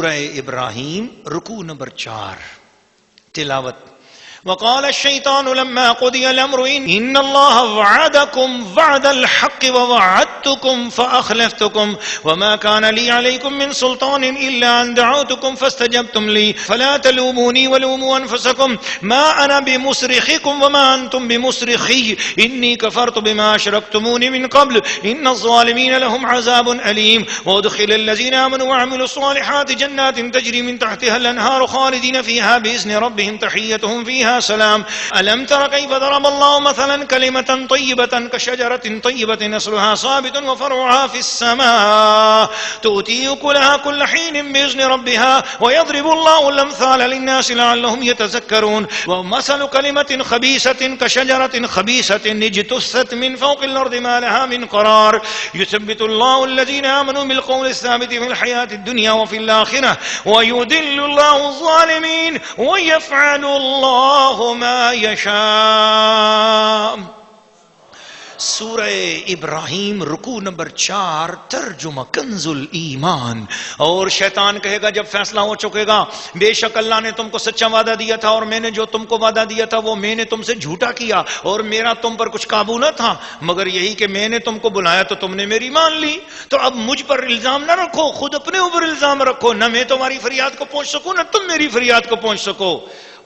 سورہ ابراہیم رکوع نمبر 4 تلاوت. وقال الشيطان لما قضي الأمر إن الله وعدكم وعد الحق ووعدتكم فأخلفتكم وما كان لي عليكم من سلطان إلا أن دعوتكم فاستجبتم لي فلا تلوموني ولوموا أنفسكم ما أنا بمصرخكم وما أنتم بمصرخي إني كفرت بما أشركتموني من قبل إن الظالمين لهم عذاب أليم وأدخل الذين آمنوا وعملوا الصالحات جنات تجري من تحتها الأنهار خالدين فيها بإذن ربهم تحيتهم فيها سلام ألم تر كيف ضرب الله مثلا كلمة طيبة كشجرة طيبة أصلها ثابت وفرعها في السماء تؤتي أكلها كل حين بإذن ربها ويضرب الله الأمثال للناس لعلهم يتذكرون ومثل كلمة خبيثة كشجرة خبيثة اجتثت من فوق الأرض ما لها من قرار يثبت الله الذين آمنوا بالقول الثابت في الحياة الدنيا وفي الآخرة ويذل الله الظالمين ويفعل الله ما یشاء. سورہ ابراہیم رکوع نمبر 4 ترجمہ کنز الایمان. اور شیطان کہے گا جب فیصلہ ہو چکے گا بے شک اللہ نے تم کو سچا وعدہ دیا تھا اور میں نے جو تم کو وعدہ دیا تھا وہ میں نے تم سے جھوٹا کیا اور میرا تم پر کچھ قابو نہ تھا مگر یہی کہ میں نے تم کو بلایا تو تم نے میری مان لی. تو اب مجھ پر الزام نہ رکھو, خود اپنے اوپر الزام رکھو. نہ میں تمہاری فریاد کو پہنچ سکوں نہ تم میری فریاد کو پہنچ سکو.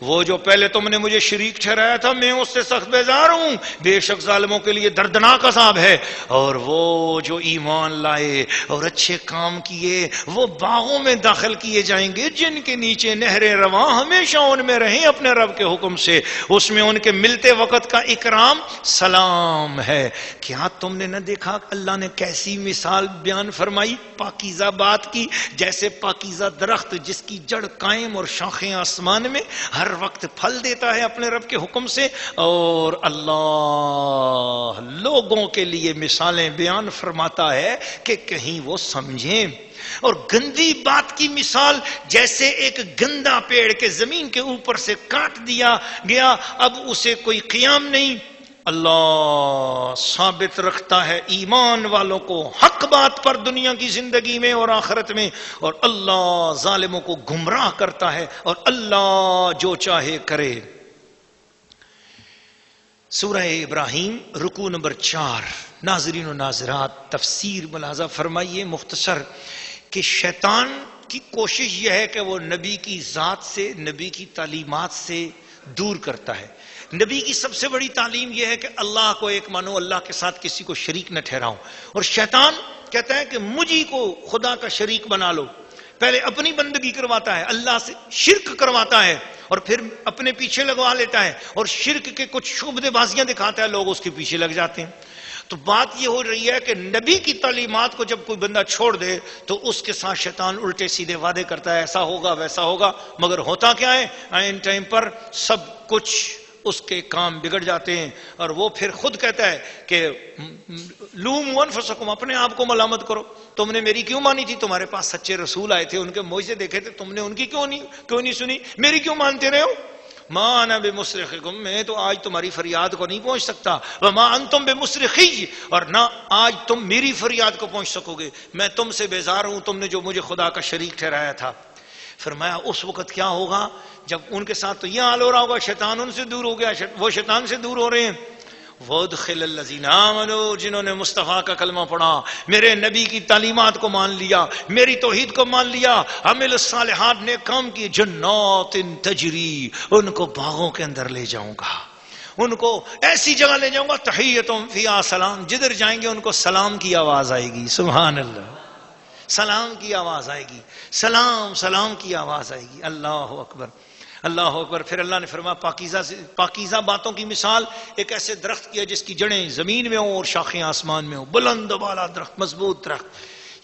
وہ جو پہلے تم نے مجھے شریک ٹھہرایا تھا میں اس سے سخت بیزار ہوں. بے شک ظالموں کے لیے دردناک عذاب ہے. اور وہ جو ایمان لائے اور اچھے کام کیے وہ باغوں میں داخل کیے جائیں گے جن کے نیچے نہریں رواں ہمیشہ ان میں رہیں اپنے رب کے حکم سے. اس میں ان کے ملتے وقت کا اکرام سلام ہے. کیا تم نے نہ دیکھا اللہ نے کیسی مثال بیان فرمائی پاکیزہ بات کی, جیسے پاکیزہ درخت جس کی جڑ قائم اور شاخیں آسمان میں ہر وقت پھل دیتا ہے اپنے رب کے حکم سے. اور اللہ لوگوں کے لیے مثالیں بیان فرماتا ہے کہ کہیں وہ سمجھیں. اور گندی بات کی مثال جیسے ایک گندا پیڑ کے زمین کے اوپر سے کاٹ دیا گیا, اب اسے کوئی قیام نہیں. اللہ ثابت رکھتا ہے ایمان والوں کو حق بات پر دنیا کی زندگی میں اور آخرت میں, اور اللہ ظالموں کو گمراہ کرتا ہے اور اللہ جو چاہے کرے. سورہ ابراہیم رکوع نمبر 4. ناظرین و ناظرات تفسیر ملاحظہ فرمائیے مختصر کہ شیطان کی کوشش یہ ہے کہ وہ نبی کی ذات سے نبی کی تعلیمات سے دور کرتا ہے. نبی کی سب سے بڑی تعلیم یہ ہے کہ اللہ کو ایک مانو, اللہ کے ساتھ کسی کو شریک نہ ٹھہراؤ. اور شیطان کہتا ہے کہ مجھی کو خدا کا شریک بنا لو. پہلے اپنی بندگی کرواتا ہے, اللہ سے شرک کرواتا ہے اور پھر اپنے پیچھے لگوا لیتا ہے اور شرک کے کچھ شعبدے بازیاں دکھاتا ہے, لوگ اس کے پیچھے لگ جاتے ہیں. تو بات یہ ہو رہی ہے کہ نبی کی تعلیمات کو جب کوئی بندہ چھوڑ دے تو اس کے ساتھ شیطان الٹے سیدھے وعدے کرتا ہے ایسا ہوگا ویسا ہوگا, مگر ہوتا کیا ہے عین ٹائم پر سب کچھ اس کے کام بگڑ جاتے ہیں. اور وہ پھر خود کہتا ہے کہ لوموا انفسکم, اپنے آپ کو ملامت کرو, تم نے میری کیوں مانی تھی, تمہارے پاس سچے رسول آئے تھے ان کے معجزے دیکھے تھے, تم نے ان کی کیوں نہیں سنی, میری کیوں مانتے رہے ہو. ما انا بمصرخکم, میں تو آج تمہاری فریاد کو نہیں پہنچ سکتا. وما انتم بمصرخی, اور نہ آج تم میری فریاد کو پہنچ سکو گے. میں تم سے بیزار ہوں, تم نے جو مجھے خدا کا شریک ٹھہرایا تھا. فرمایا اس وقت کیا ہوگا جب ان کے ساتھ تو یہ حال ہو رہا ہوگا, شیطان ان سے دور ہو گیا, وہ شیطان سے دور ہو رہے ہیں. وَادْخِلَ الَّذِينَ آمَنُوا, جنہوں نے مصطفیٰ کا کلمہ پڑھا, میرے نبی کی تعلیمات کو مان لیا, میری توحید کو مان لیا, عمل الصالحات نے کام کی, جنات تجری, ان کو باغوں کے اندر لے جاؤں گا, ان کو ایسی جگہ لے جاؤں گا تحیتہم فیہا سلام, جدھر جائیں گے ان کو سلام کی آواز آئے گی. سبحان اللہ, سلام کی آواز آئے گی, سلام سلام کی آواز آئے گی. اللہ اکبر اللہ اکبر. پھر اللہ نے فرمایا پاکیزہ باتوں کی مثال ایک ایسے درخت کی ہے جس کی جڑیں زمین میں ہوں اور شاخیں آسمان میں ہوں, بلند بالا درخت, مضبوط درخت.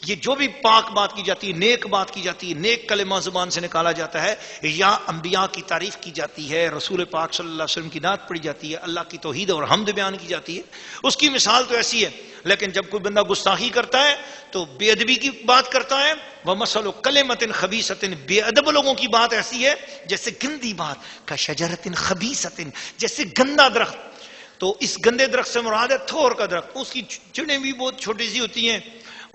یہ جو بھی پاک بات کی جاتی ہے, نیک بات کی جاتی ہے, نیک کلمہ زبان سے نکالا جاتا ہے, یا انبیاء کی تعریف کی جاتی ہے, رسول پاک صلی اللہ علیہ وسلم کی نعت پڑھی جاتی ہے, اللہ کی توحید اور حمد بیان کی جاتی ہے, اس کی مثال تو ایسی ہے. لیکن جب کوئی بندہ گستاخی کرتا ہے تو بے ادبی کی بات کرتا ہے. وَمَثَلُ كَلِمَةٍ خَبِيثَةٍ, بے ادب لوگوں کی بات ایسی ہے جیسے گندی بات, كَشَجَرَةٍ خَبِيثَةٍ, جیسے گندا درخت. تو اس گندے درخت سے مراد ہے تھور کا درخت, اس کی جڑیں بھی بہت چھوٹی سی ہوتی ہیں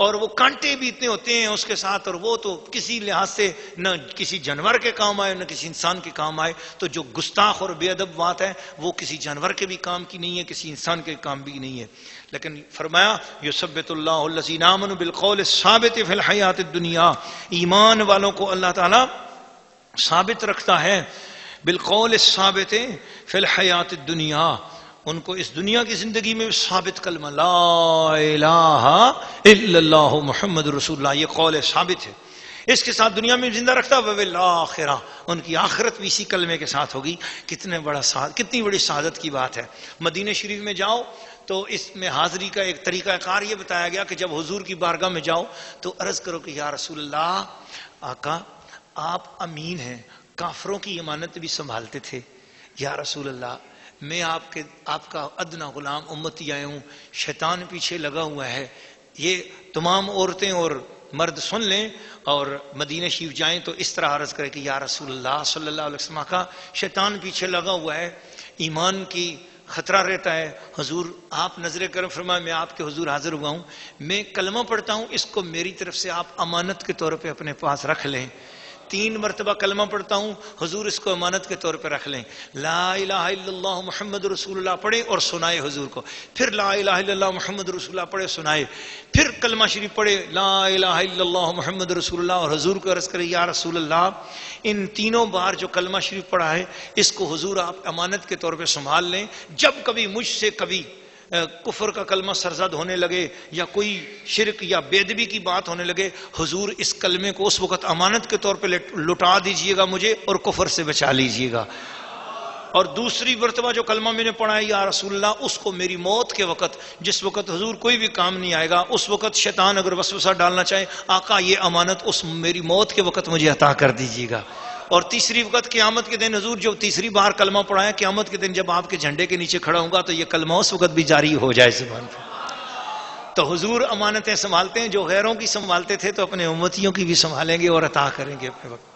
اور وہ کانٹے بھی اتنے ہوتے ہیں اس کے ساتھ، اور وہ تو کسی لحاظ سے نہ کسی جانور کے کام آئے نہ کسی انسان کے کام آئے. تو جو گستاخ اور بے ادب بات ہے وہ کسی جانور کے بھی کام کی نہیں ہے، کسی انسان کے کام بھی نہیں ہے. لیکن فرمایا یثبت اللہ الذین آمنوا بالقول الثابت فی الحیات الدنیا، ایمان والوں کو اللہ تعالی ثابت رکھتا ہے بالقول الثابت فی الحیات الدنیا، ان کو اس دنیا کی زندگی میں ثابت کلمہ لا الہ الا اللہ محمد رسول اللہ، یہ قول ثابت ہے، اس کے ساتھ دنیا میں زندہ رکھتا. وبالآخرہ، ان کی آخرت بھی اسی کلمے کے ساتھ ہوگی. کتنی بڑی سعادت کی بات ہے. مدینہ شریف میں جاؤ تو اس میں حاضری کا ایک طریقہ کار یہ بتایا گیا کہ جب حضور کی بارگاہ میں جاؤ تو عرض کرو کہ یا رسول اللہ، آقا آپ امین ہیں، کافروں کی امانت بھی سنبھالتے تھے. یا رسول اللہ، میں آپ کا ادنا غلام امتی آیا ہوں، شیطان پیچھے لگا ہوا ہے. یہ تمام عورتیں اور مرد سن لیں اور مدینہ شریف جائیں تو اس طرح عرض کرے کہ یا رسول اللہ صلی اللہ علیہ وسلم کا شیطان پیچھے لگا ہوا ہے، ایمان کی خطرہ رہتا ہے. حضور آپ نظر کرم فرمائے، میں آپ کے حضور حاضر ہوا ہوں، میں کلمہ پڑھتا ہوں، اس کو میری طرف سے آپ امانت کے طور پہ اپنے پاس رکھ لیں. 3 مرتبہ کلمہ پڑھتا ہوں، حضور اس کو امانت کے طور پہ رکھ لیں. لا الہ الا اللہ محمد رسول اللہ پڑھے اور سنائے حضور کو، پھر لا الہ الا اللہ محمد رسول اللہ پڑھے سنائے، پھر کلمہ شریف پڑھے لا الہ الا اللہ محمد رسول اللہ اور حضور کو عرض کرے یا رسول اللہ، ان تینوں بار جو کلمہ شریف پڑھا ہے اس کو حضور آپ امانت کے طور پہ سنبھال لیں. جب کبھی مجھ سے کبھی کفر کا کلمہ سرزد ہونے لگے یا کوئی شرک یا بے ادبی کی بات ہونے لگے، حضور اس کلمے کو اس وقت امانت کے طور پہ لٹا دیجئے گا مجھے اور کفر سے بچا لیجئے گا. اور دوسری مرتبہ جو کلمہ میں نے پڑھا ہے یا رسول اللہ، اس کو میری موت کے وقت، جس وقت حضور کوئی بھی کام نہیں آئے گا، اس وقت شیطان اگر وسوسہ ڈالنا چاہے، آقا یہ امانت اس میری موت کے وقت مجھے عطا کر دیجئے گا. اور تیسری وقت قیامت کے دن حضور جو تیسری بار کلمہ پڑھا ہے، قیامت کے دن جب آپ کے جھنڈے کے نیچے کھڑا ہوں گا تو یہ کلمہ اس وقت بھی جاری ہو جائے زبان پہ. تو حضور امانتیں سنبھالتے ہیں، جو غیروں کی سنبھالتے تھے تو اپنے امتیوں کی بھی سنبھالیں گے اور عطا کریں گے اپنے وقت.